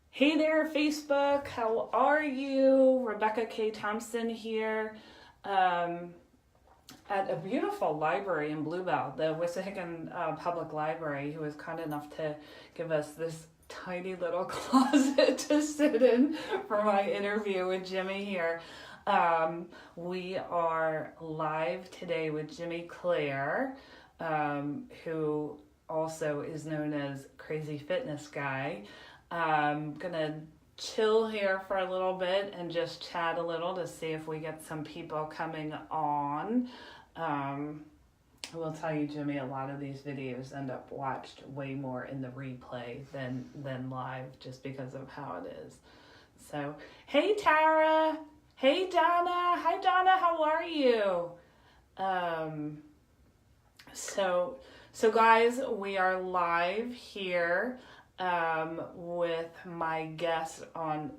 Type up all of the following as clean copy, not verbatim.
Hey there, Facebook. How are you? Rebecca K. Thompson here at a beautiful library in Bluebell, the Wissahickon Public Library, who was kind enough to give us this tiny little closet to sit in for my interview with Jimmy here. We are live today with Jimmy Clare, who also is known as CrazyFitnessGuy. I'm gonna chill here for a little bit and just chat a little to see if we get some people coming on. I will tell you, Jimmy, a lot of these videos end up watched way more in the replay than live, just because of how it is. So, hey Tara, hey Donna, hi Donna, how are you? So guys, we are live here with my guest on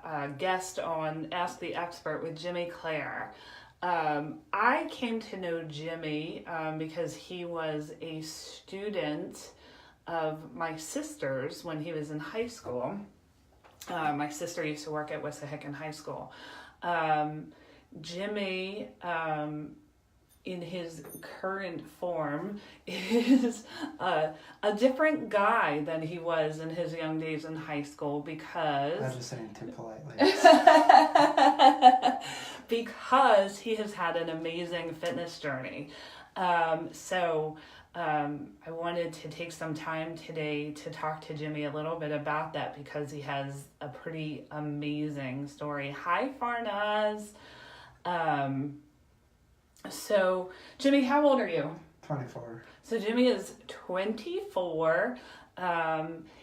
Ask the Expert with Jimmy Clare. I came to know Jimmy because he was a student of my sister's when he was in high school. My sister used to work at Wissahickon High School. Jimmy, in his current form, is a different guy than he was in his young days in high school because... I'm just saying too politely. because he has had an amazing fitness journey. So I wanted to take some time today to talk to Jimmy a little bit about that because he has a pretty amazing story. Hi, Farnaz. So, Jimmy, how old are you? 24. So, Jimmy is 24.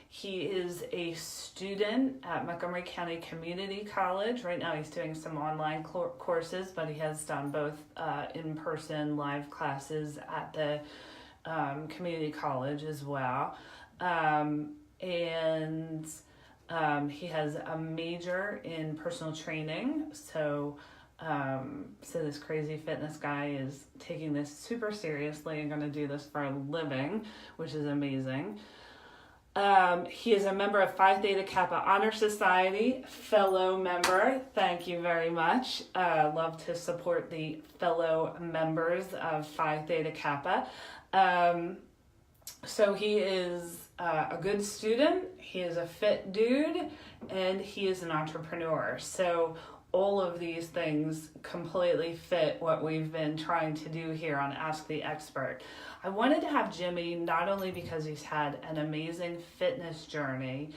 He is a student at Montgomery County Community College. Right now, he's doing some online courses, but he has done both in-person live classes at the community college as well. And he has a major in personal training. So this crazy fitness guy is taking this super seriously and going to do this for a living, which is amazing. He is a member of Phi Theta Kappa Honor Society, fellow member. Thank you very much. Love to support the fellow members of Phi Theta Kappa. So he is a good student, he is a fit dude, and he is an entrepreneur. So all of these things completely fit what we've been trying to do here on Ask the Expert. I wanted to have Jimmy not only because he's had an amazing fitness journey,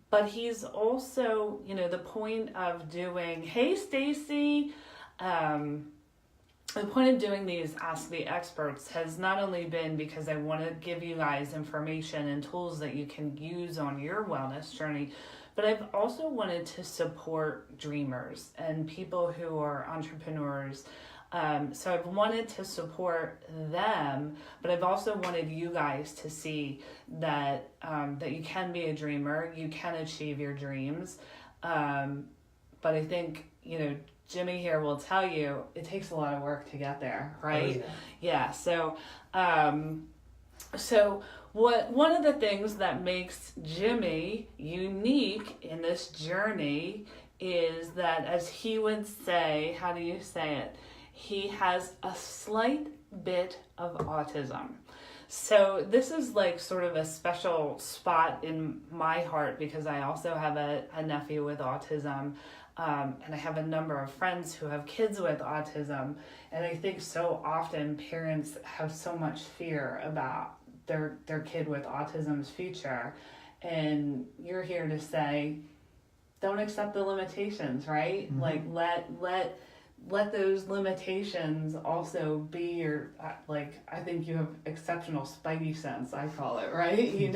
but he's also, the point of doing, hey Stacy, the point of doing these Ask the Experts has not only been because I want to give you guys information and tools that you can use on your wellness journey, but I've also wanted to support dreamers and people who are entrepreneurs. So I've wanted to support them, but I've also wanted you guys to see that that you can be a dreamer, you can achieve your dreams. But I think, Jimmy here will tell you it takes a lot of work to get there, right? Oh, yeah. So one of the things that makes Jimmy unique in this journey is that, as he would say, how do you say it? He has a slight bit of autism. So this is like sort of a special spot in my heart because I also have a nephew with autism. And I have a number of friends who have kids with autism. And I think so often parents have so much fear about their kid with autism's future. And you're here to say, don't accept the limitations, right? Mm-hmm. Like let those limitations also be your, I think you have exceptional spidey sense, I call it, right?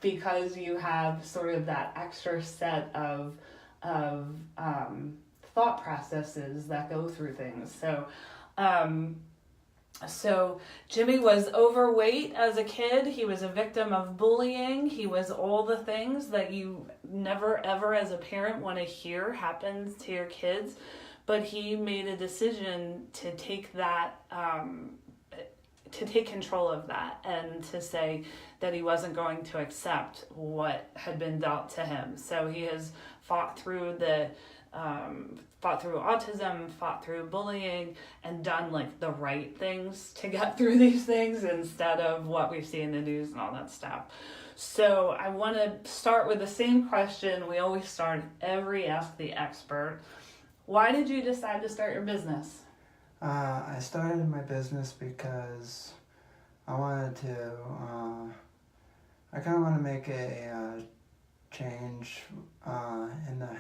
Because you have sort of that extra set of thought processes that go through things. So Jimmy was overweight as a kid. He was a victim of bullying. He was all the things that you never ever as a parent want to hear happens to your kids. But he made a decision to take that to take control of that and to say that he wasn't going to accept what had been dealt to him. So he has fought through autism, fought through bullying, and done like the right things to get through these things instead of what we see in the news and all that stuff. So I want to start with the same question we always start every Ask the Expert. Why did you decide to start your business? I started my business because I wanted to, I kind of want to make a change in the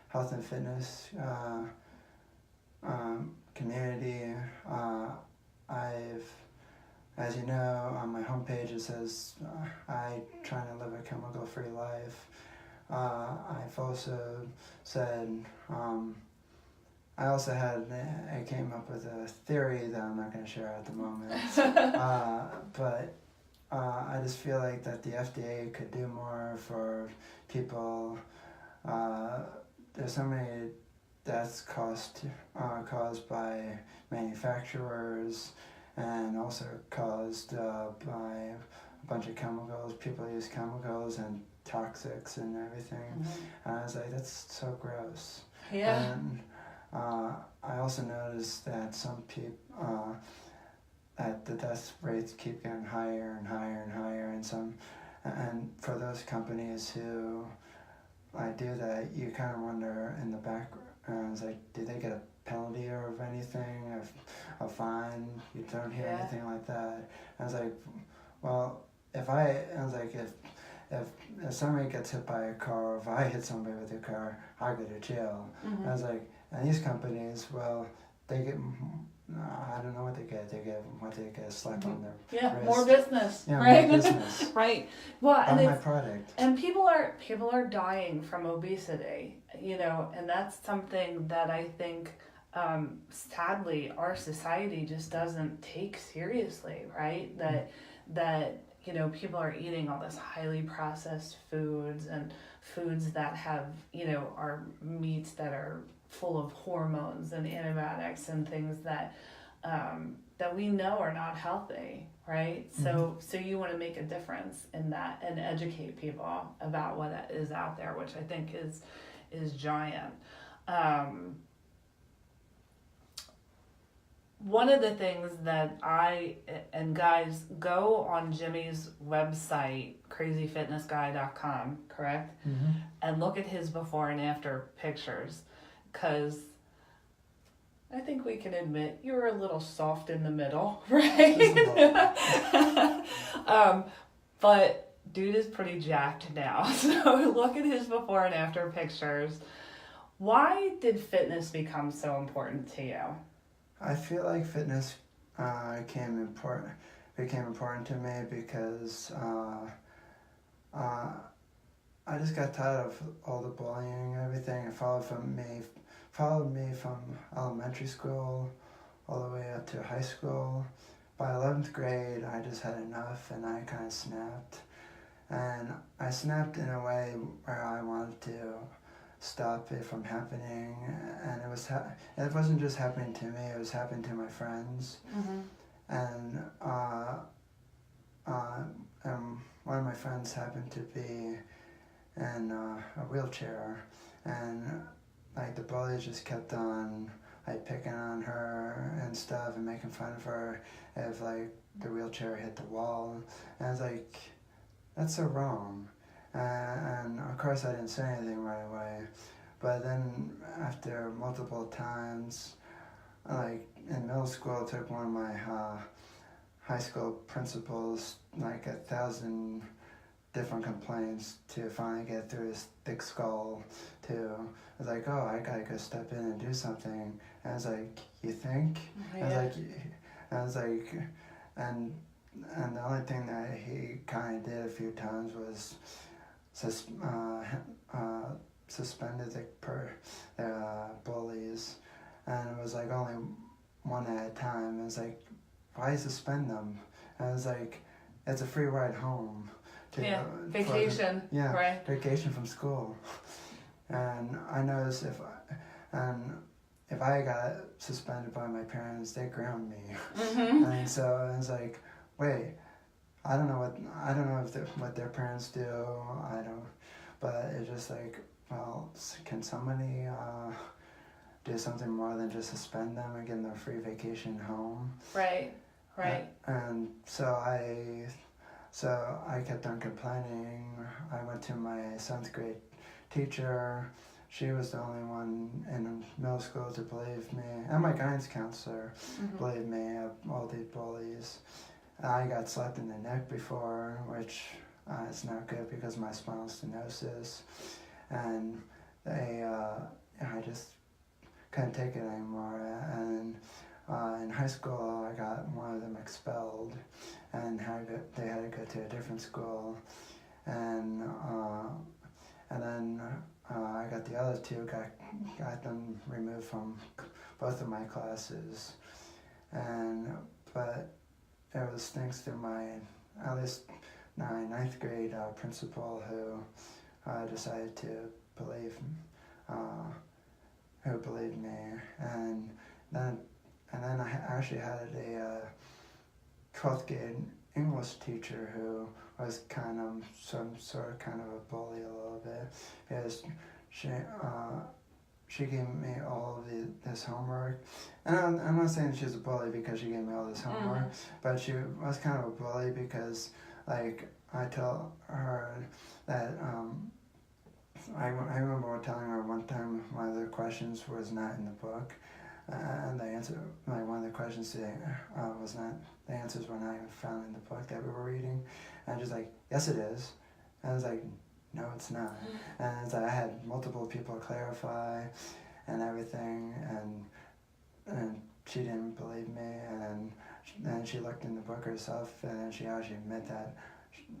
health and fitness community. As you know, on my homepage it says I trying to live a chemical-free life. I've also said, I came up with a theory that I'm not going to share at the moment, but I just feel like that the FDA could do more for people. There's so many deaths caused by manufacturers, and also caused by a bunch of chemicals. People use chemicals and toxics and everything. Mm-hmm. And I was like, that's so gross. Yeah. And I also noticed that some people, that the death rates keep getting higher and higher and higher, and for those companies who do that, you kind of wonder in the background, like, do they get a penalty or of anything, a fine? You don't hear anything like that. I was like, well, if somebody gets hit by a car, or if I hit somebody with a car, I go to jail. Mm-hmm. I was like, and these companies, well, they get, I don't know what they get. They get a slap on their wrist. More business. Yeah, right? More business. Right. Well, and my product. And people are dying from obesity, and that's something that I think, sadly, our society just doesn't take seriously, right? That people are eating all this highly processed foods and foods that have, are meats that are full of hormones and antibiotics and things that we know are not healthy, right? Mm-hmm. So you want to make a difference in that and educate people about what is out there, which I think is giant. One of the things that and guys, go on Jimmy's website, CrazyFitnessGuy.com, correct? Mm-hmm. And look at his before and after pictures, because I think we can admit you're a little soft in the middle, right? But dude is pretty jacked now. So look at his before and after pictures. Why did fitness become so important to you? I feel like fitness became important to me because I just got tired of all the bullying and everything. It followed me from elementary school all the way up to high school. By 11th grade, I just had enough, and I kind of snapped. And I snapped in a way where I wanted to stop it from happening, and it wasn't just happening to me, it was happening to my friends. Mm-hmm. And one of my friends happened to be in a wheelchair, and like the bullies just kept on picking on her and stuff and making fun of her if like the wheelchair hit the wall, and I was like, that's so wrong. And of course I didn't say anything right away, but then after multiple times, like in middle school, I took one of my high school principals like 1,000 different complaints to finally get through his thick skull to, I was like, oh, I gotta go step in and do something. And I was like, you think? Yeah. And the only thing that he kind of did a few times was suspended the bullies, and it was like only one at a time. It was like, why suspend them? And I was like, it's a free ride home. Vacation. Right. Vacation from school. And I noticed if I got suspended by my parents, they ground me. Mm-hmm. And so I was like, wait, I don't know what their parents do. I don't, but it's just like, well, can somebody do something more than just suspend them and give them a free vacation home? Right. And so I kept on complaining. I went to my 7th grade teacher. She was the only one in middle school to believe me, and my guidance counselor believed me of all these bullies. I got slapped in the neck before, which is not good because of my spinal stenosis, and I just couldn't take it anymore. And in high school, I got one of them expelled, and they had to go to a different school, and then I got the other two, got them removed from both of my classes, but it was thanks to my, at least my 9th grade principal who decided to believe me, and then I actually had a 12th grade English teacher who was kind of a bully a little bit, because she gave me all of this homework, and I'm not saying she's a bully because she gave me all this homework, but she was kind of a bully because, like, I told her that I remember telling her one time one of the questions was not in the book, and the answer, like, one of the questions was not, the answers were not even found in the book that we were reading, and she's like, yes it is, and I was like, no it's not, and so I had multiple people clarify and everything, and she didn't believe me, and then she looked in the book herself, and she actually admitted that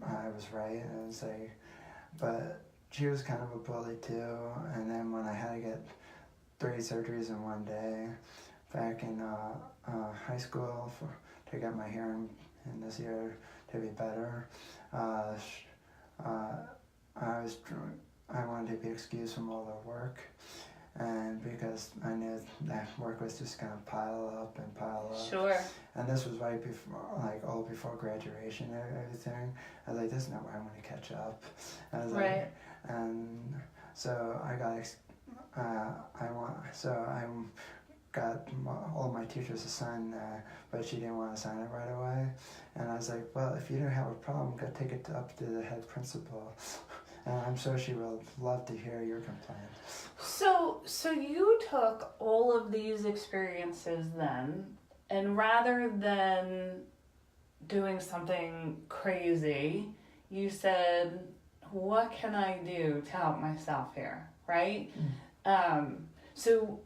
I was right, and it was like, but she was kind of a bully too, and then when I had to get 3 surgeries in one day back in high school to get my hearing in this year to be better, I wanted to be excused from all the work, and because I knew that work was just going to pile up and pile up. Sure. And this was right before, like, all before graduation and everything. I was like, this is not where I want to catch up. And I was right. And so I got all my teachers to sign that, but she didn't want to sign it right away. And I was like, well, if you don't have a problem, go take it up to the head principal. And I'm sure she will love to hear your complaint. So you took all of these experiences then, and rather than doing something crazy, you said, what can I do to help myself here, right? So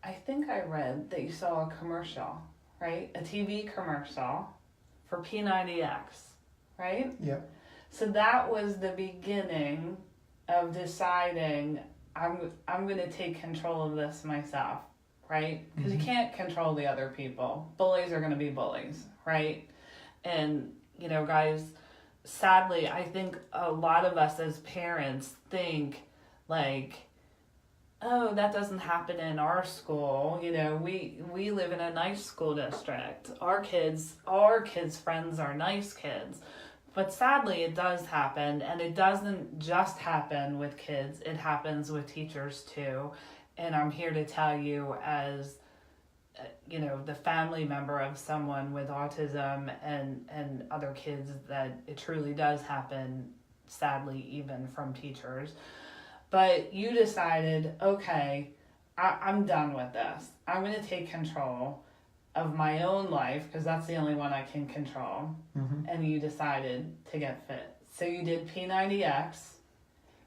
I think I read that you saw a commercial, right? A TV commercial for P90X, right? Yep. So that was the beginning of deciding I'm going to take control of this myself, right? Because you can't control the other people. Bullies are going to be bullies, right? And, you know, guys, sadly, I think a lot of us as parents think, like, oh, that doesn't happen in our school. You know, we live in a nice school district. Our kids' friends are nice kids. But sadly, it does happen, and it doesn't just happen with kids. It happens with teachers too. And I'm here to tell you, as you know, the family member of someone with autism and other kids, that it truly does happen, sadly, even from teachers. But you decided, okay, I'm done with this. I'm going to take control of my own life, because that's the only one I can control. And you decided to get fit. So you did P90X.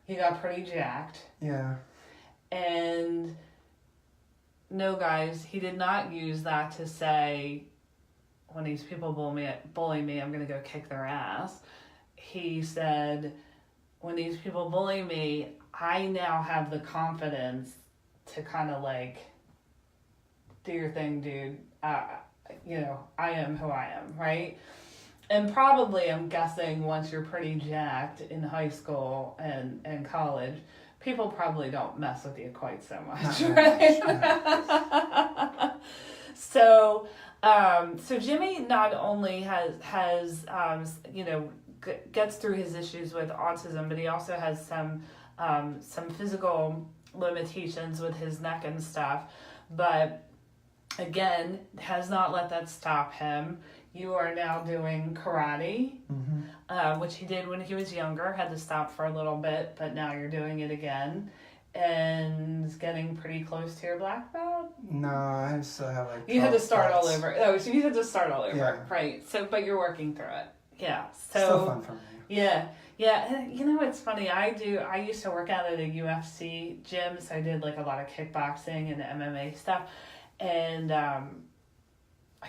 You got pretty jacked. Yeah. And no, guys, he did not use that to say, when these people bully me, I'm going to go kick their ass. He said, when these people bully me, I now have the confidence to kind of like, do your thing, dude. You know, I am who I am, right? And probably, I'm guessing, once you're pretty jacked in high school and college, people probably don't mess with you quite so much, Not right? very much, So, so Jimmy not only gets through his issues with autism, but he also has some physical limitations with his neck and stuff. But again, has not let that stop him. You are now doing karate, which he did when he was younger, had to stop for a little bit, but now you're doing it again. And getting pretty close to your black belt? No, I still have like. You had to start all spots. over. Oh, so you had to start all over, Yeah. right? So, but you're working through it. Yeah. So. Still fun for me. Yeah. Yeah. And you know, it's funny. I used to work out at a UFC gym, so I did like a lot of kickboxing and MMA stuff, and I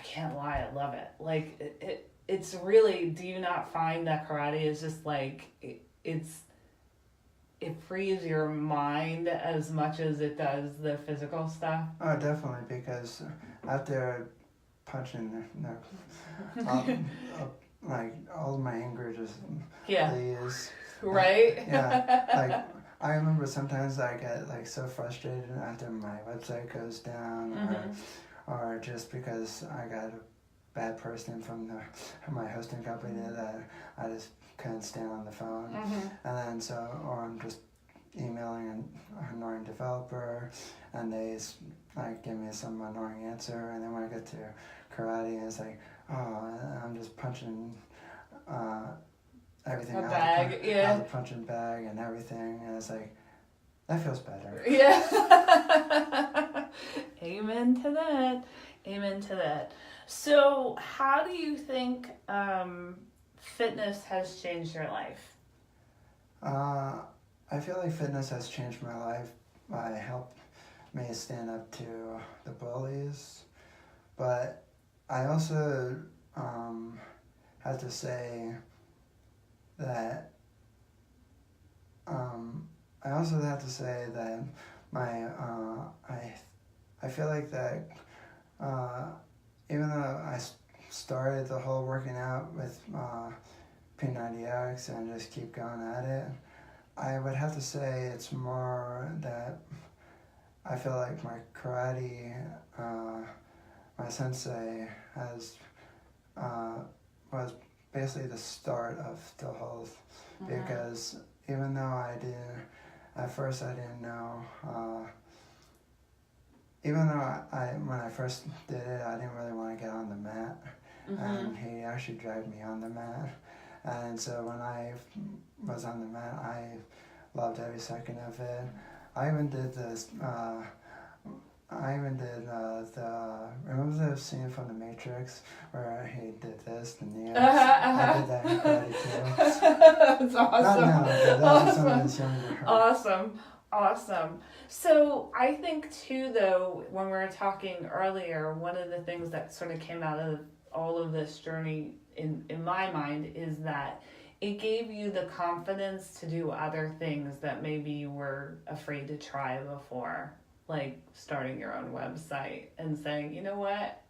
can't lie, I love it. Like it's really. Do you not find that karate is just like it frees your mind as much as it does the physical stuff? Oh, definitely, because after punching, like all my anger just leaves. Right? Yeah, like I remember sometimes I get like so frustrated after my website goes down, or just because I got a bad person from my hosting company that I just couldn't stand on the phone, and then or I'm just emailing an annoying developer, and they like give me some annoying answer, and then when I get to karate, it's like, oh, I'm just punching everything out bag, of the punching bag and everything, and it's like that feels better. Yeah. Amen to that. Amen to that. So, how do you think fitness has changed your life? I feel like fitness has changed my life by helping me stand up to the bullies, but I also have to say that my I feel like that even though I started the whole working out with P90X and just keep going at it, I would have to say it's more that I feel like my karate, my sensei was basically the start of the whole, because even though at first I didn't know, even though when I first did it, I didn't really want to get on the mat, and he actually dragged me on the mat, and so when I was on the mat, I loved every second of it. I even did this, remember the scene from The Matrix where he did this, the Neo? I did that in karate too. That's awesome. Not now, but that was when I was younger. Awesome. So I think too, though, when we were talking earlier, one of the things that sort of came out of all of this journey in my mind is that it gave you the confidence to do other things that maybe you were afraid to try before, like starting your own website and saying, you know what,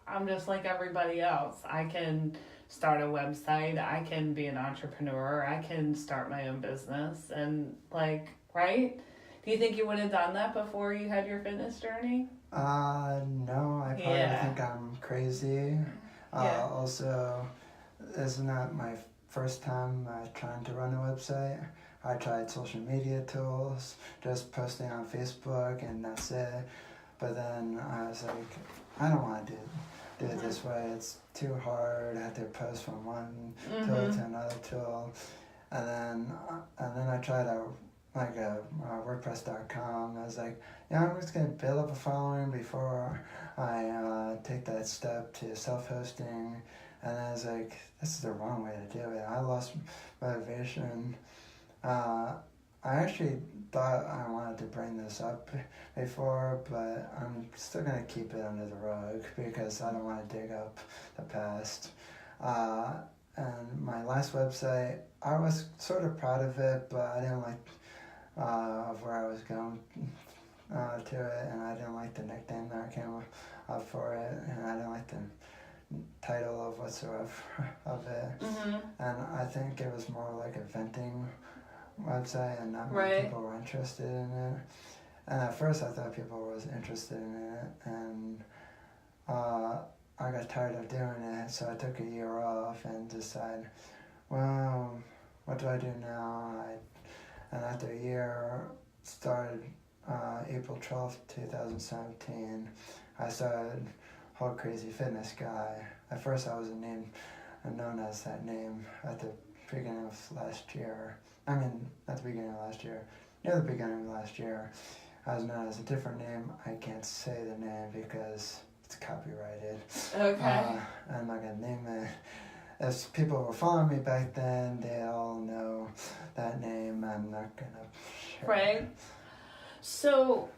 I'm just like everybody else. I can start a website, I can be an entrepreneur, I can start my own business, and like, right? Do you think you would have done that before you had your fitness journey? No, I probably think I'm crazy. Yeah. Also, this is not my first time trying to run a website. I tried social media tools, just posting on Facebook, and that's it. But then I was like, I don't want to do it this way. It's too hard. I have to post from one tool to another tool, and then I tried WordPress.com. I was like, yeah, I'm just gonna build up a following before I take that step to self-hosting. And I was like, this is the wrong way to do it. I lost motivation. I actually thought I wanted to bring this up before, but I'm still going to keep it under the rug because I don't want to dig up the past. And my last website, I was sort of proud of it, but I didn't like of where I was going to it, and I didn't like the nickname that came up for it, and I didn't like the title of whatsoever of it, and I think it was more like a venting website and not many people were interested in it. And at first I thought people was interested in it, and I got tired of doing it, so I took a year off and decided, well, what do I do now? And after a year, started April 12th, 2017, I started whole CrazyFitnessGuy. At first I wasn't known as that name at the beginning of last year. At the beginning of last year. Near the beginning of last year, I was known as a different name. I can't say the name because it's copyrighted. Okay. I'm not going to name it. If people were following me back then, they all know that name. I'm not going to share Right. it. So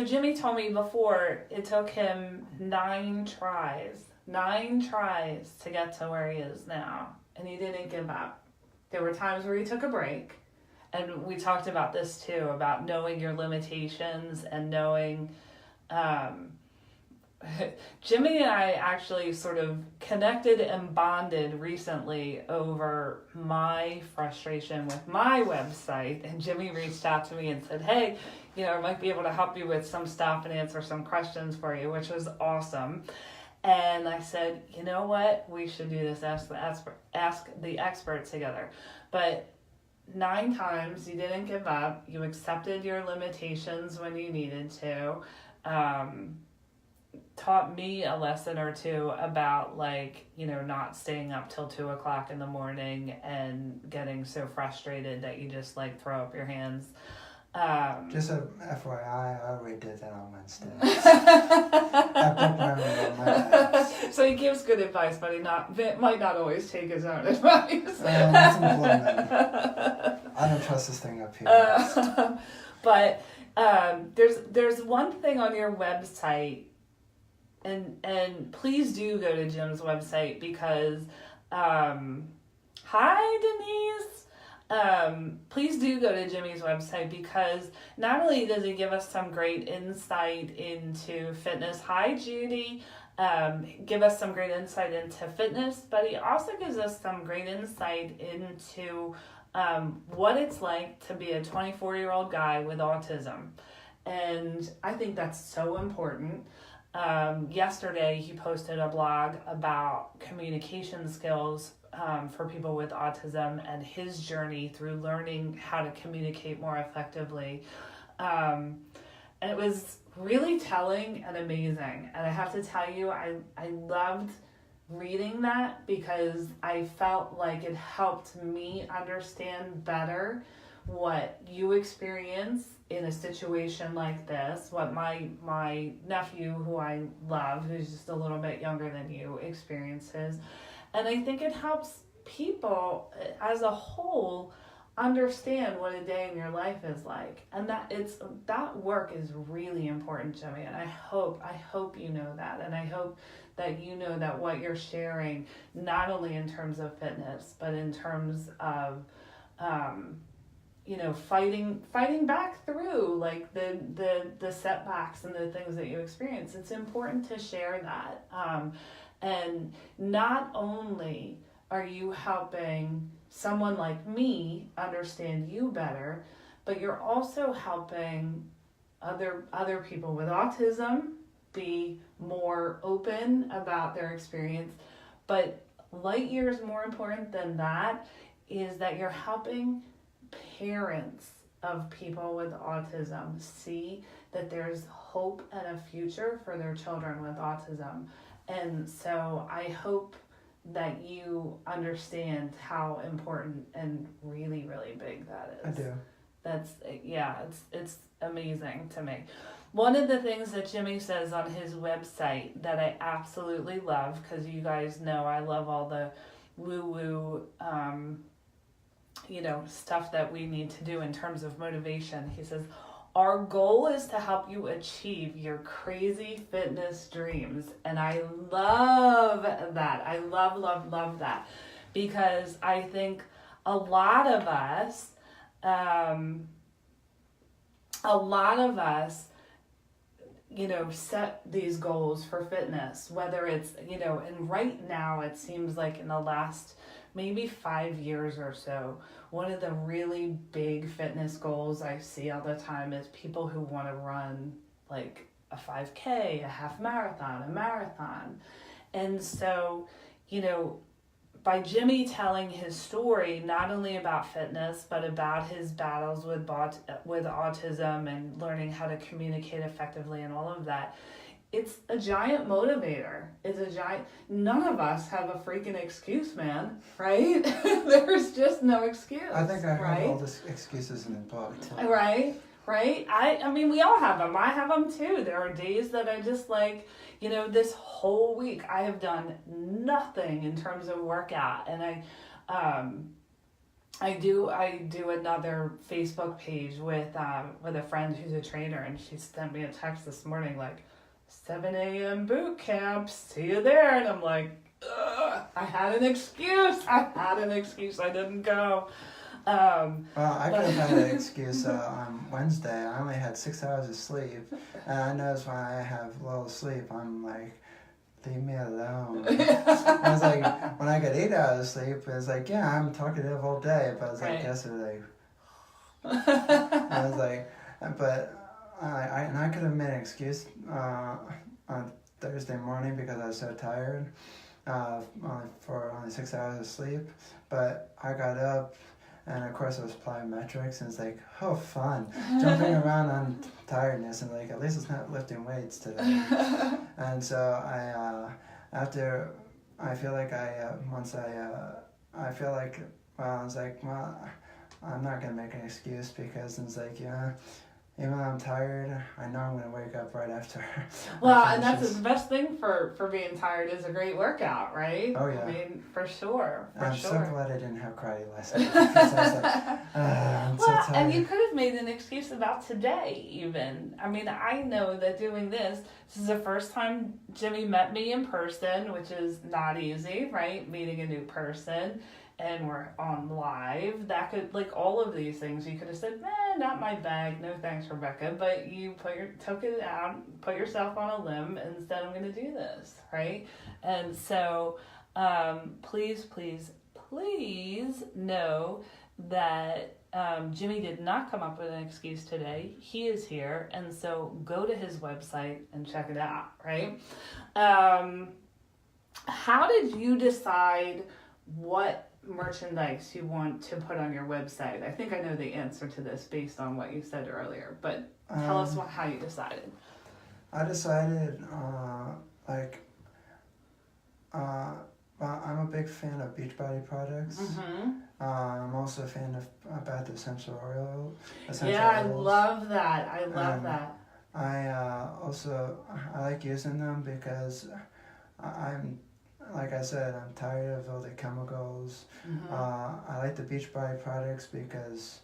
Jimmy told me before it took him 9 tries to get to where he is now, and he didn't give up. There were times where he took a break, and we talked about this too, about knowing your limitations and knowing, Jimmy and I actually sort of connected and bonded recently over my frustration with my website, and Jimmy reached out to me and said, hey, I might be able to help you with some stuff and answer some questions for you, which was awesome. And I said, you know what, we should do this, ask the expert together. But 9 times you didn't give up, you accepted your limitations when you needed to, taught me a lesson or two about not staying up till 2 o'clock in the morning and getting so frustrated that you just throw up your hands. Just a FYI, I already did that on Wednesday. I broke my arm on my legs. So he gives good advice, but might not always take his own advice. That's employment. I don't trust this thing up here. But there's one thing on your website, and please do go to Jim's website because, hi Denise. Please do go to Jimmy's website because not only does he give us some great insight into fitness, hi Judy, give us some great insight into fitness, but he also gives us some great insight into what it's like to be a 24-year-old guy with autism. And I think that's so important. Yesterday he posted a blog about communication skills for people with autism and his journey through learning how to communicate more effectively. And it was really telling and amazing. And I have to tell you, I loved reading that because I felt like it helped me understand better what you experience in a situation like this, what my nephew, who I love, who's just a little bit younger than you, experiences. And I think it helps people as a whole understand what a day in your life is like. And that work is really important, Jimmy. And I hope you know that. And I hope that you know that what you're sharing, not only in terms of fitness, but in terms of, fighting back through the setbacks and the things that you experience. It's important to share that. And not only are you helping someone like me understand you better, but you're also helping other people with autism be more open about their experience. But light years more important than that is that you're helping parents of people with autism see that there's hope and a future for their children with autism. And so I hope that you understand how important and really, really big that is. I do. It's amazing to me. One of the things that Jimmy says on his website that I absolutely love, because you guys know I love all the woo-woo, stuff that we need to do in terms of motivation. He says, our goal is to help you achieve your crazy fitness dreams. And I love that. I love that. Because I think a lot of us, set these goals for fitness, whether it's, and right now it seems like in the last maybe 5 years or so, one of the really big fitness goals I see all the time is people who want to run like a 5K, a half marathon, a marathon. And so, you know, by Jimmy telling his story, not only about fitness, but about his battles with autism and learning how to communicate effectively and all of that, it's a giant motivator. None of us have a freaking excuse, man, right? There's just no excuse. I think I right? have all the excuses in the book, too. Right? I mean, we all have them. I have them too. There are days that I just like, you know, this whole week I have done nothing in terms of workout. And I do another Facebook page with a friend who's a trainer, and she sent me a text this morning like, 7 a.m. boot camp, see you there. And I'm like, ugh, I had an excuse. I didn't go. Well, I could have had an excuse on Wednesday. I only had 6 hours of sleep. And I notice when I have little sleep, I'm like, leave me alone. I was like, when I get 8 hours of sleep, it's like, yeah, I'm talkative all day. But I was like, yesterday. I was like, but I could have made an excuse on Thursday morning because I was so tired for only 6 hours of sleep. But I got up, and of course it was plyometrics, and it's like, oh, fun. Jumping around on tiredness, and like, at least it's not lifting weights today. And so I feel like I was like, well, I'm not going to make an excuse because it's like, yeah, even though I'm tired, I know I'm going to wake up right after. Well, and that's the best thing for being tired is a great workout, right? Oh, yeah. I mean, for sure. I'm sure. so glad I didn't have karate last night. Because I was like, I'm so tired. And you could have made an excuse about today, even. I mean, I know that doing this is the first time Jimmy met me in person, which is not easy, right? Meeting a new person. And we're on live, that could, like, all of these things, you could have said, not my bag, no thanks, Rebecca, but you took it out, put yourself on a limb, and said, I'm going to do this, right? And so, please know that Jimmy did not come up with an excuse today. He is here, and so go to his website and check it out, right? How did you decide what merchandise you want to put on your website? I think I know the answer to this based on what you said earlier, but tell us how you decided. I decided, well, I'm a big fan of Beachbody products. Mm-hmm. I'm also a fan of Bath essential oils. I love that. I like using them because I'm, like I said, I'm tired of all the chemicals. Mm-hmm. I like the Beachbody products because,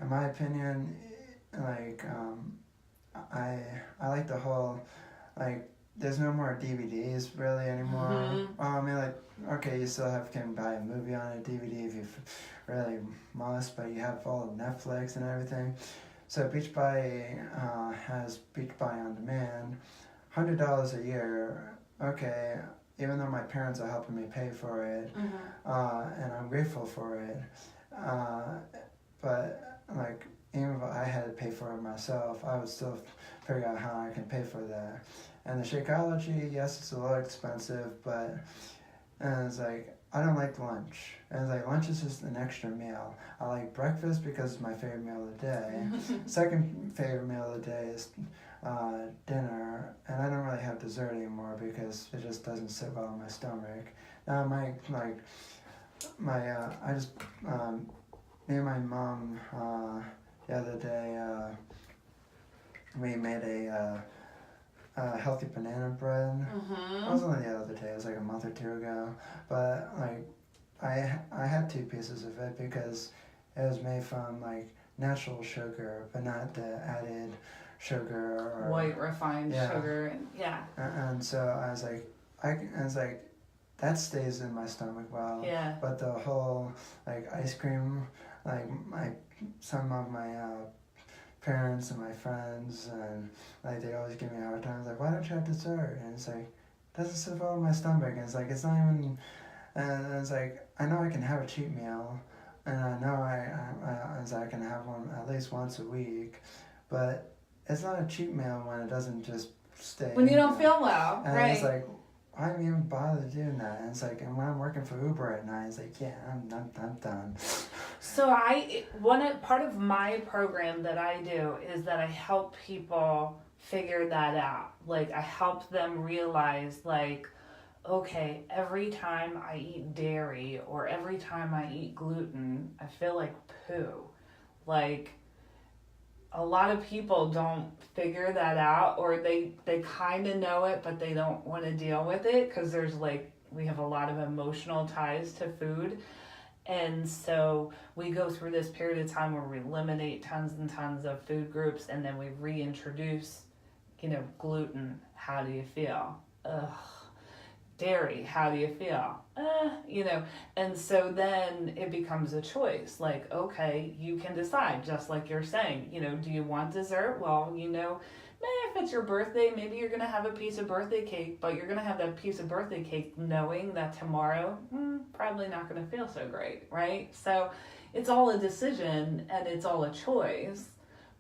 in my opinion, like, I like the whole, like, there's no more DVDs really anymore. Mm-hmm. I mean, like, okay, you still can buy a movie on a DVD if you really must, but you have all of Netflix and everything. So Beachbody has Beachbody on demand, $100 a year. Okay, even though my parents are helping me pay for it, Mm-hmm. and I'm grateful for it, but like, even if I had to pay for it myself, I would still figure out how I can pay for that. And the Shakeology, yes, it's a little expensive, but and it's like, I don't like lunch. And it's like, lunch is just an extra meal. I like breakfast because it's my favorite meal of the day. Second favorite meal of the day is dinner, and I don't really have dessert anymore because it just doesn't sit well in my stomach. Now me and my mom the other day we made a healthy banana bread. Mm-hmm. It was only the other day, it was like a month or two ago, but like I had 2 pieces of it because it was made from like natural sugar, but not the added sugar or white refined sugar. And so I was like, that stays in my stomach well. Yeah. But the whole like ice cream, like some of my parents and my friends, and like they always give me a hard time. I was like, why don't you have dessert? And it's like, doesn't sit well in my stomach. And it's like, it's not even And it's like, I know I can have a cheat meal, and I know I can have one at least once a week, but it's not a cheat meal when it doesn't just stay. When you don't feel well, and right? It's like, why am I even bother doing that? And it's like, and when I'm working for Uber at night, it's like, yeah, I'm done. So part of my program that I do is that I help people figure that out. Like, I help them realize, like, okay, every time I eat dairy or every time I eat gluten, I feel like poo. Like, a lot of people don't figure that out, or they kind of know it, but they don't want to deal with it because there's like, we have a lot of emotional ties to food. And so we go through this period of time where we eliminate tons and tons of food groups, and then we reintroduce, gluten. How do you feel? Ugh. Dairy, how do you feel? And so then it becomes a choice. Like, okay, you can decide, just like you're saying, do you want dessert? Well, if it's your birthday, maybe you're going to have a piece of birthday cake, but you're going to have that piece of birthday cake knowing that tomorrow, probably not going to feel so great, right? So it's all a decision and it's all a choice.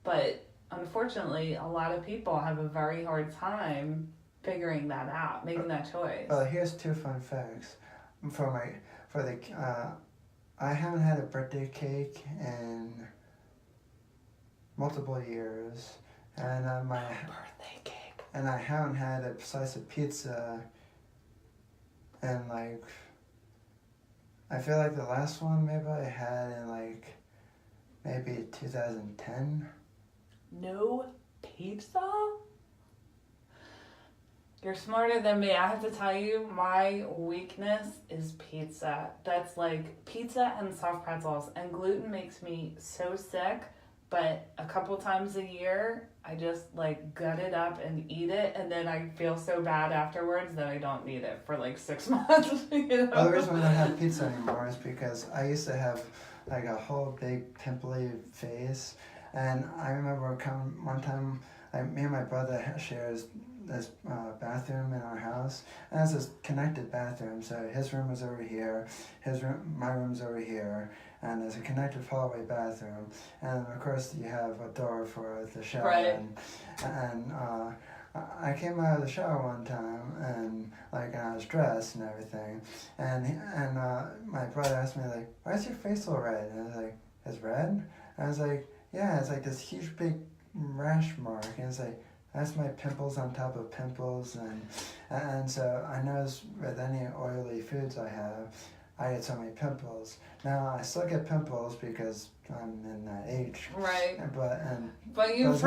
But unfortunately, a lot of people have a very hard time figuring that out, making that choice. Well, here's 2 fun facts. I haven't had a birthday cake in multiple years, and birthday cake. And I haven't had a slice of pizza in I feel like the last one maybe I had in maybe 2010. No pizza? You're smarter than me. I have to tell you, my weakness is pizza. That's like pizza and soft pretzels. And gluten makes me so sick. But a couple times a year, I just gut it up and eat it. And then I feel so bad afterwards that I don't need it for 6 months. Well, the reason I don't have pizza anymore is because I used to have a whole big pimply face. And I remember one time, me and my brother shares this bathroom in our house, and it's this connected bathroom. So his room was over here, my room's over here, and there's a connected hallway bathroom. And of course, you have a door for the shower. Right. And I came out of the shower one time, and I was dressed and everything, and my brother asked me "Why is your face all red?" And I was like, "It's red?" And I was like, "Yeah, it's this huge big rash mark." And it's that's my pimples on top of pimples, and so I notice with any oily foods I get so many pimples. Now I still get pimples because I'm in that age. Right. But you have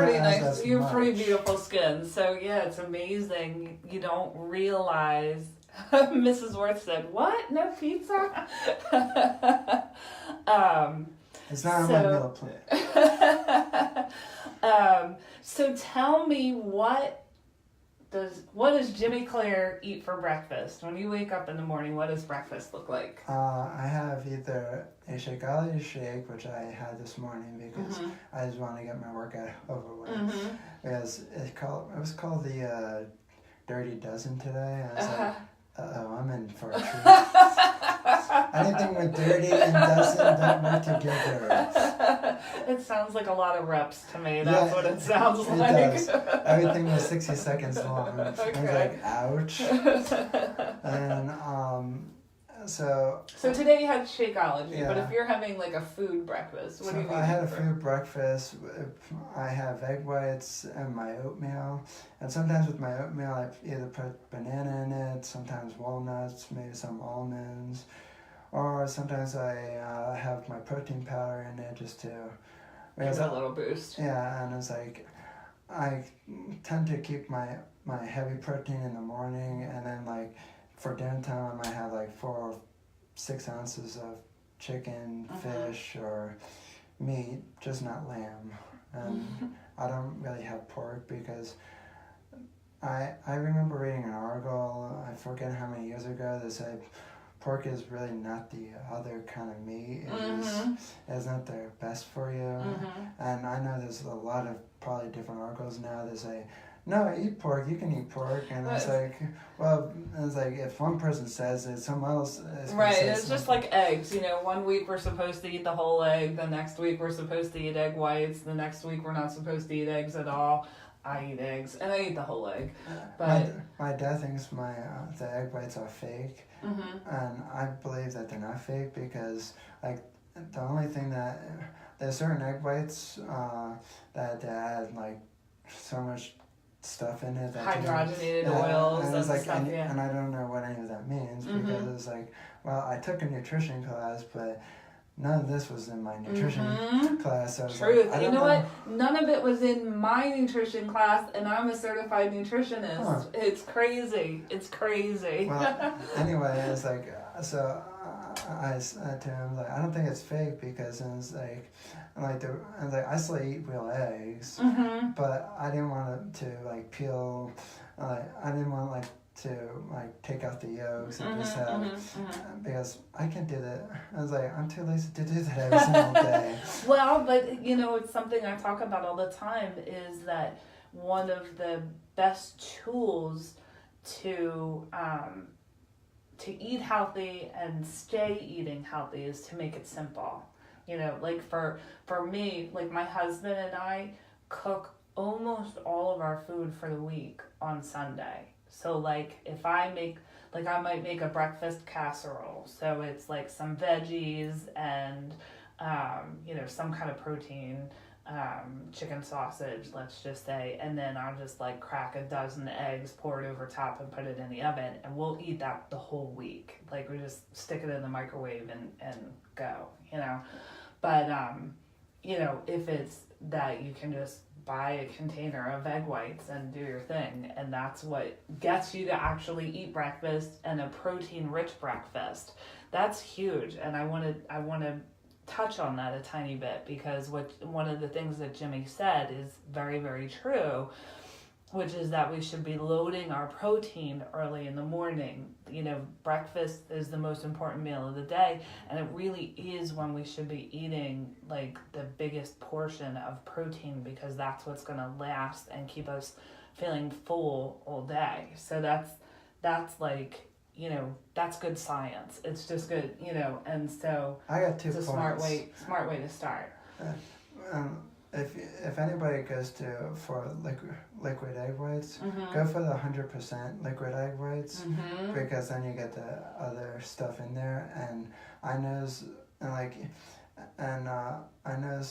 pretty beautiful skin. So yeah, it's amazing. You don't realize. Mrs. Worth said, "What? No pizza?" It's not on my meal plan. So tell me, what does Jimmy Clare eat for breakfast? When you wake up in the morning, what does breakfast look like? I have either a Shakeology shake, which I had this morning because I just want to get my workout over with. Because it was called the Dirty Dozen today, and I was like, I'm in for a treat. Anything with dirty and dozen don't work together. It sounds like a lot of reps to me. That's what it sounds like. It does. Everything was 60 seconds long. Okay. I was ouch. And so today you had Shakeology, but if you're having a food breakfast, what do you eat? I had a food breakfast. I have egg whites and my oatmeal, and sometimes with my oatmeal I either put banana in it, sometimes walnuts, maybe some almonds, or sometimes I have my protein powder in it just to give a little boost. Yeah, and it's I tend to keep my heavy protein in the morning, and then for dinner time, I might have 4 or 6 ounces of chicken, fish, or meat, just not lamb. And I don't really have pork because I remember reading an article, I forget how many years ago, that said pork is really not the other kind of meat. It's not the best for you. And I know there's a lot of probably different articles now that say, no, eat pork. You can eat pork, and it's like, well, it's like if one person says it, someone else is gonna Right, say it's something. just like eggs. You know, one week we're supposed to eat the whole egg, the next week we're supposed to eat egg whites, the next week we're not supposed to eat eggs at all. I eat eggs, and I eat the whole egg. But my dad thinks the egg whites are fake, and I believe that they're not fake because like the only thing that there's certain egg whites that add like so much stuff in it that hydrogenated oils and and it's like stuff, and I don't know what any of that means because it's like, well, I took a nutrition class, but none of this was in my nutrition class. So Truth. like, you know what? None of it was in my nutrition class, and I'm a certified nutritionist. Huh. It's crazy. It's crazy. Well, anyway, it's like, so I said to him, like, I don't think it's fake because it's like I still eat real eggs, but I didn't want to like peel, I didn't want to take out the yolks and just have because I can't do that. I was like, I'm too lazy to do that every single day. Well, but you know, it's something I talk about all the time is that one of the best tools to eat healthy and stay eating healthy is to make it simple. You know, like for me, like my husband and I cook almost all of our food for the week on Sunday. So like if I might make a breakfast casserole. So it's like some veggies and, some kind of protein, chicken sausage, let's just say. And then I'll just like crack a dozen eggs, pour it over top and put it in the oven. And we'll eat that the whole week. Like we just stick it in the microwave and go, you know. But, if it's that you can just buy a container of egg whites and do your thing, and that's what gets you to actually eat breakfast and a protein-rich breakfast. That's huge, and I want to touch on that a tiny bit because one of the things that Jimmy said is very, very true, which is that we should be loading our protein early in the morning. You know, breakfast is the most important meal of the day, and it really is when we should be eating like the biggest portion of protein because that's what's going to last and keep us feeling full all day. So that's like, you know, that's good science. It's just good, you know, and so I got 2 it's a points. smart way to start. If anybody goes for liquid egg whites, go for the 100% liquid egg whites because then you get the other stuff in there. And I noticed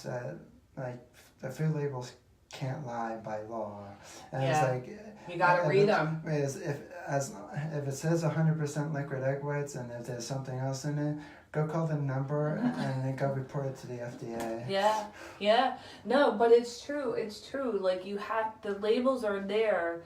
that like the food labels can't lie by law. And it's like you gotta read them. If it says 100% liquid egg whites and if there's something else in it, go call the number and then go report it to the FDA. Yeah. No, but it's true. It's true. Like the labels are there,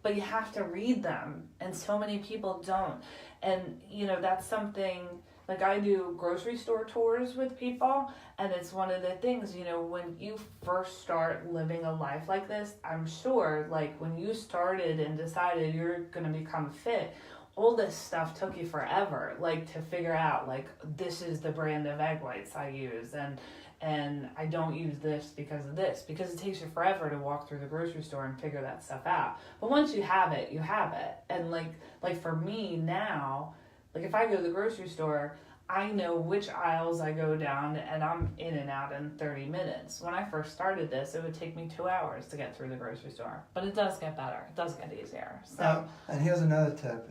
but you have to read them. And so many people don't. And, you know, that's something, like I do grocery store tours with people. And it's one of the things, you know, when you first start living a life like this, I'm sure, like when you started and decided you're going to become fit, all this stuff took you forever, like to figure out, like, this is the brand of egg whites I use, and I don't use this because of this, because it takes you forever to walk through the grocery store and figure that stuff out. But once you have it, you have it. And like for me now, like if I go to the grocery store, I know which aisles I go down and I'm in and out in 30 minutes. When I first started this, it would take me 2 hours to get through the grocery store. But it does get better. It does get easier. So. And here's another tip.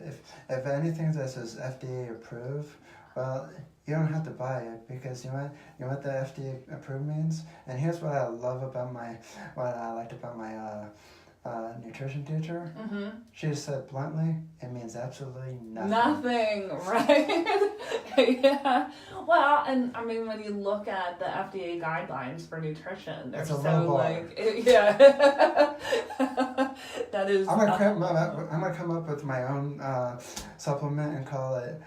If anything that says FDA approved, well, you don't have to buy it because you know what the FDA approved means? And here's what I liked about my nutrition teacher. She said bluntly, it means absolutely nothing. Nothing, right? Yeah. Well, and I mean, when you look at the FDA guidelines for nutrition, they're so like, yeah. That is. I'm gonna come up with my own supplement and call it.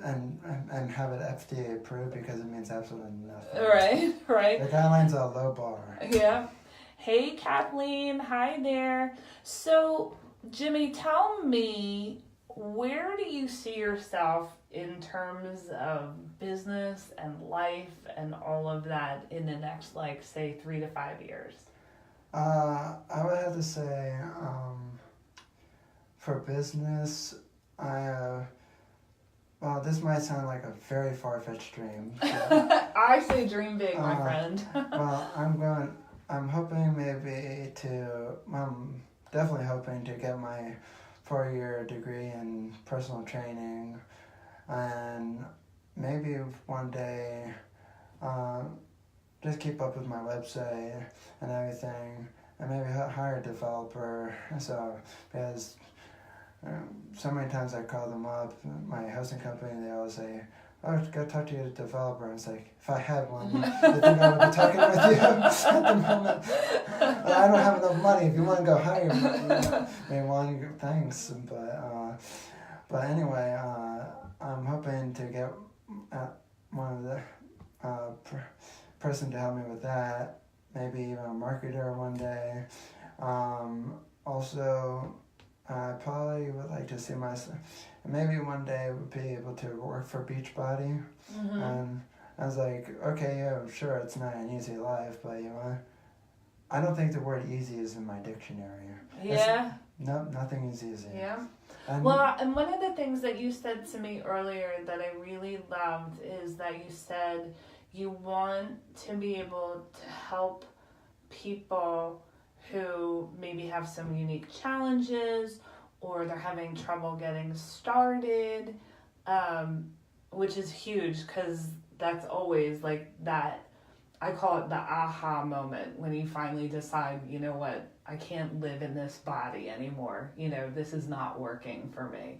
And have it FDA approved because it means absolutely nothing. Right. The guidelines are low bar. Yeah. Hey, Kathleen. Hi there. So, Jimmy, tell me, where do you see yourself in terms of business and life and all of that in the next, like, say, 3 to 5 years? I would have to say, for business, well, this might sound like a very far-fetched dream. But, I say dream big, my friend. well, I'm hoping maybe I'm definitely hoping to get my 4-year degree in personal training, and maybe one day, just keep up with my website and everything, and maybe hire a developer. So, because so many times I call them up, my hosting company, they always say, "Oh, go talk to your developer." And it's like, if I had one, you think I would be talking with you at the moment? Well, I don't have enough money. If you want to go hire me, thanks. But anyway, I'm hoping to get one of the person to help me with that. Maybe even a marketer one day. Also, I probably would like to see myself. Maybe one day would be able to work for Beachbody. Mm-hmm. And I was like, okay, yeah, sure, it's not an easy life, but I don't think the word easy is in my dictionary. Yeah. Nothing is easy. Yeah. And Well, and one of the things that you said to me earlier that I really loved is that you said you want to be able to help people who maybe have some unique challenges or they're having trouble getting started, which is huge because that's always like that. I call it the aha moment when you finally decide, you know what, I can't live in this body anymore. You know, this is not working for me.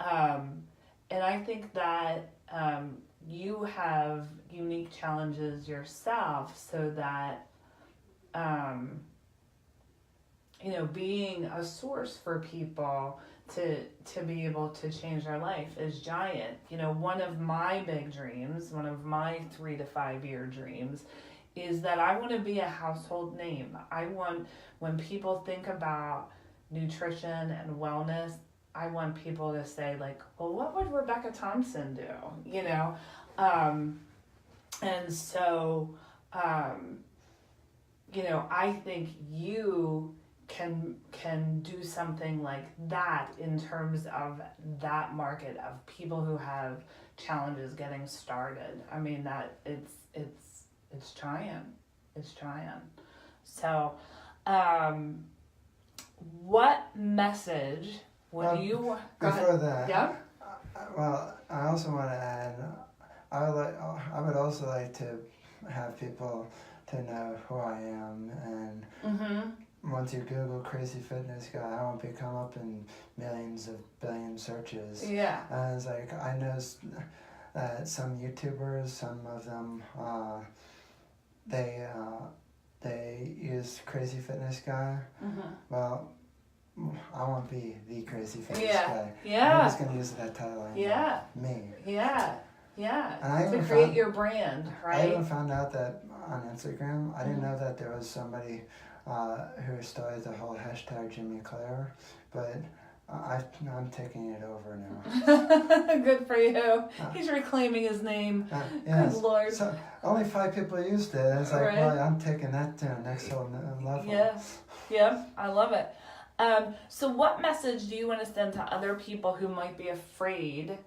And I think that you have unique challenges yourself so that, you know, being a source for people to be able to change their life is giant. You know, one of my big dreams, one of my 3 to 5 year dreams is that I want to be a household name. I want, when people think about nutrition and wellness, I want people to say like, well, what would Rebecca Thompson do? You know? And so, you know, I think you can do something like that in terms of that market of people who have challenges getting started. I mean, that it's giant. It's giant. So, what message would you before that? Yeah. Well, I also want to add. I would also like to have people to know who I am, and once you Google CrazyFitnessGuy, I won't be come up in millions of billion searches. Yeah. And it's like, I know that some YouTubers, some of them, they use CrazyFitnessGuy. Well, I won't be the CrazyFitnessGuy. Yeah. I'm just gonna use that title. Me. Yeah. And to create your brand, right? I even found out that on Instagram, I didn't know that there was somebody who started the whole hashtag Jimmy Clare, but I'm taking it over now. Good for you. He's reclaiming his name. Yes. Good Lord. So only 5 people used it. It's like, right. Well, I'm taking that to the next whole level. Yeah, I love it. So what message do you want to send to other people who might be afraid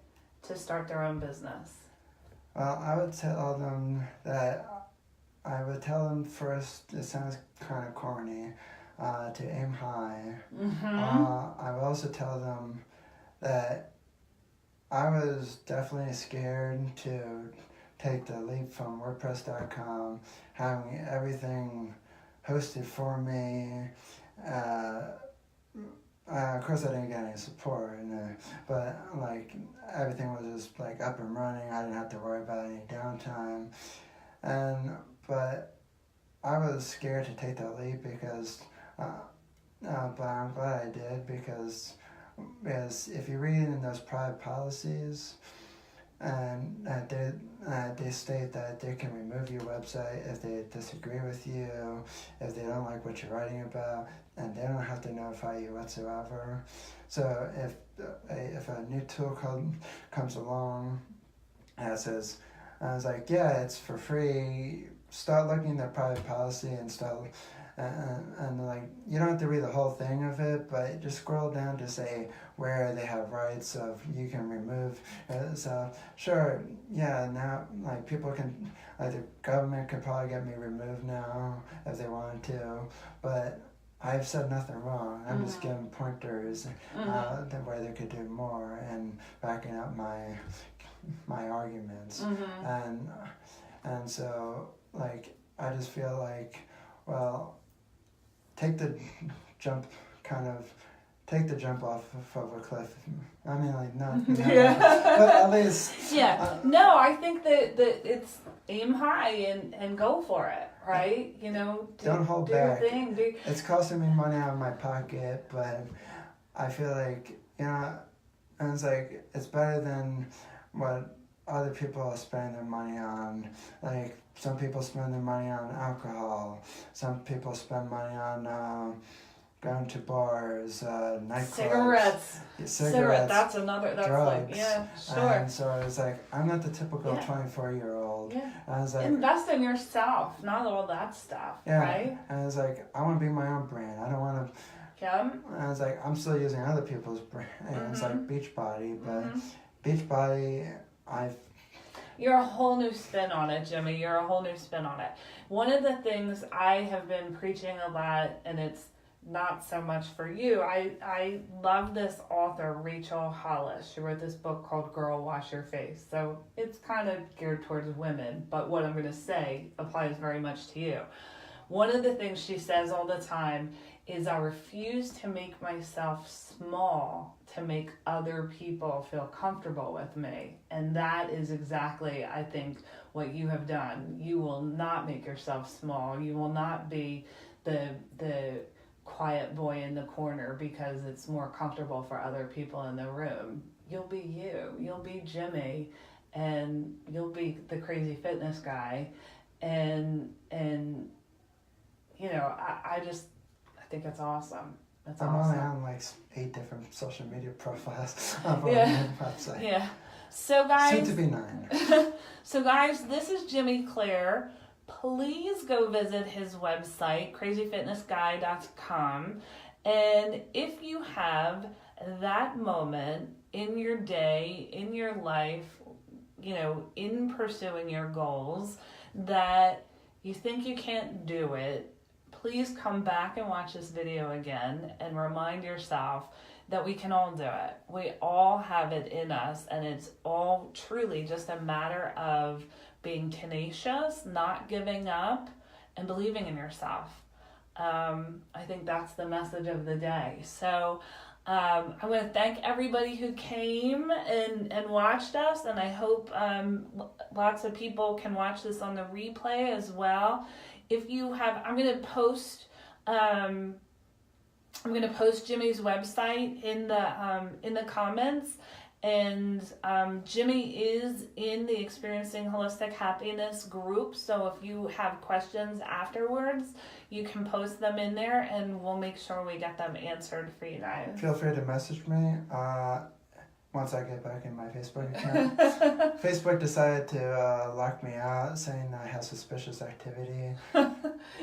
to start their own business? Well, I would tell them first, it sounds kind of corny, to aim high. I would also tell them that I was definitely scared to take the leap from WordPress.com, having everything hosted for me. Of course, I didn't get any support, but like everything was just like up and running. I didn't have to worry about any downtime, but I was scared to take that leap because, but I'm glad I did because if you read in those private policies, and they state that they can remove your website if they disagree with you, if they don't like what you're writing about, and they don't have to notify you whatsoever. So if a new tool comes along and says, I was like, yeah, it's for free, start looking at the private policy and and like, you don't have to read the whole thing of it, but just scroll down to say where they have rights of you can remove. So sure, yeah, now like people can, like the government could probably get me removed now if they wanted to, but I've said nothing wrong. I'm just giving pointers where they could do more and backing up my arguments. And so like I just feel like, well, take the jump off of a cliff. I mean, like, not but at least. Yeah. No, I think that it's aim high and go for it, right? You know, don't hold do back. Your thing. It's costing me money out of my pocket, but I feel like, you know, and it's like, it's better than what other people are spending their money on. Like, some people spend their money on alcohol. Some people spend money on going to bars, nightclubs. Cigarettes. That's drugs. Like, yeah, sure. And so it's like, I'm not the typical 24-year-old. Yeah. And I was like, invest in yourself, not all that stuff, right? And I was like, I want to be my own brand. I don't want to. Yeah. And I was like, I'm still using other people's brand. It's like Beachbody, but Beachbody, You're a whole new spin on it, Jimmy. You're a whole new spin on it. One of the things I have been preaching a lot, and it's not so much for you, I love this author, Rachel Hollis. She wrote this book called Girl, Wash Your Face. So it's kind of geared towards women, but what I'm going to say applies very much to you. One of the things she says all the time is, I refuse to make myself small to make other people feel comfortable with me. And that is exactly, I think, what you have done. You will not make yourself small. You will not be the quiet boy in the corner because it's more comfortable for other people in the room. You'll be you. You'll be Jimmy, and you'll be the crazy fitness guy. And you know, I think it's awesome. That's I'm awesome. only on like 8 different social media profiles on my website. Yeah. So guys, soon to be 9. So guys, this is Jimmy Clare. Please go visit his website, CrazyFitnessGuy.com. And if you have that moment in your day, in your life, you know, in pursuing your goals, that you think you can't do it, please come back and watch this video again and remind yourself that we can all do it. We all have it in us, and it's all truly just a matter of being tenacious, not giving up, and believing in yourself. I think that's the message of the day. So I want to thank everybody who came and watched us, and I hope lots of people can watch this on the replay as well. If you have, I'm going to post Jimmy's website in the comments. And Jimmy is in the Experiencing Holistic Happiness group, so if you have questions afterwards, you can post them in there, and we'll make sure we get them answered for you guys. Feel free to message me once I get back in my Facebook account. Facebook decided to lock me out, saying I have suspicious activity.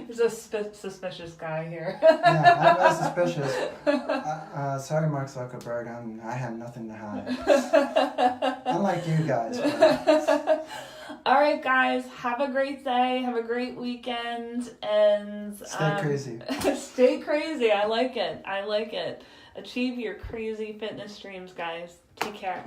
There's a suspicious guy here. Yeah, I'm very suspicious. Sorry, Mark Zuckerberg, I have nothing to hide. Unlike you guys. All right, guys, have a great day. Have a great weekend. And stay crazy. Stay crazy. I like it. Achieve your crazy fitness dreams, guys. Take care.